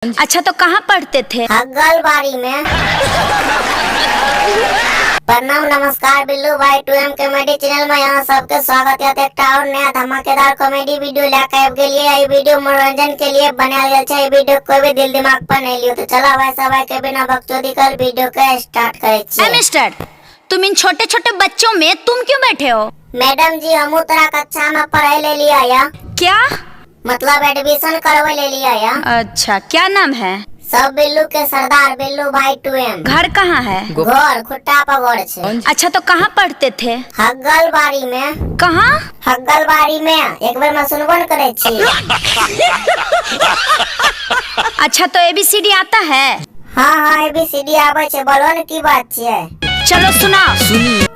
अच्छा, तो कहाँ पढ़ते थे? हगलबाड़ी में। प्रणाम, नमस्कार बिल्लू भाई 2M कॉमेडी चैनल में यहाँ सबके स्वागत है। एक और नया धमाकेदार कॉमेडी वीडियो लेकर आबि गेलिए। ये वीडियो मनोरंजन के लिए बनाया गया है। ये वीडियो कोई भी दिल दिमाग पर नहीं लियो। तो चला भाई सब के बिना बकचोदी कर वीडियो के स्टार्ट करे छिए। मिस्टर, तुम इन छोटे छोटे बच्चों में तुम क्यों बैठे हो? मैडम जी, हम तरह कक्षा में पढ़ाई ले लिया या क्या मतलब एडमिशन करवे ले लिया या। अच्छा, क्या नाम है? सब बिल्लू के सरदार बिल्लू भाई 2M। घर कहाँ है? घर खुट्टा पर छे। अच्छा, तो कहाँ पढ़ते थे? हगलबाड़ी में। कहाँ? हगलबाड़ी में। एक बार मैं सुनबो न करे छी। अच्छा, तो ABCD आता है? हाँ, ABCD आवे छे। बोलो न की बात छे। चलो सुनाओ।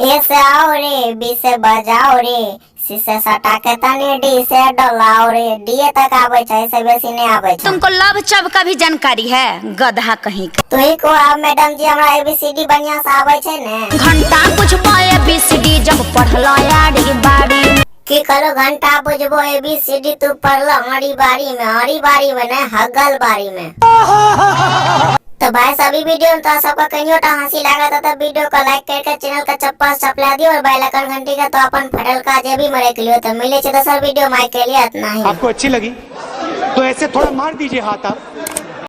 ए से आओ रे, B से बजाओ रे, C से सटा के तनी, D से डलाओ रे। D तक आवे छे, ऐसे बेसी नहीं आवे छे। तुमको लव चब का भी जानकारी है? गधा कहीं का। तू ही को मैडम जी, हमरा ABCD बढ़िया से आवे छे ने। घंटा बुझबो ABCD जब पढ़लो यारी बाड़ी। की करो घंटा बुझबो ABCD तू पढ़लो हरी बारी में। हरी बारी में ने, हगलबाड़ी में। तो भाई सभी वीडियो में तो सबका कहीं हंसी लगा था। वीडियो को लाइक करके चैनल का चप्पल चपला दियो और बेल आइकन घंटी का तो अपन फटल का जे भी मरे के लिए। तो मिले दोसर वीडियो माइक के लिए इतना ही। आपको अच्छी लगी तो ऐसे थोड़ा मार दीजिए हाथ आप।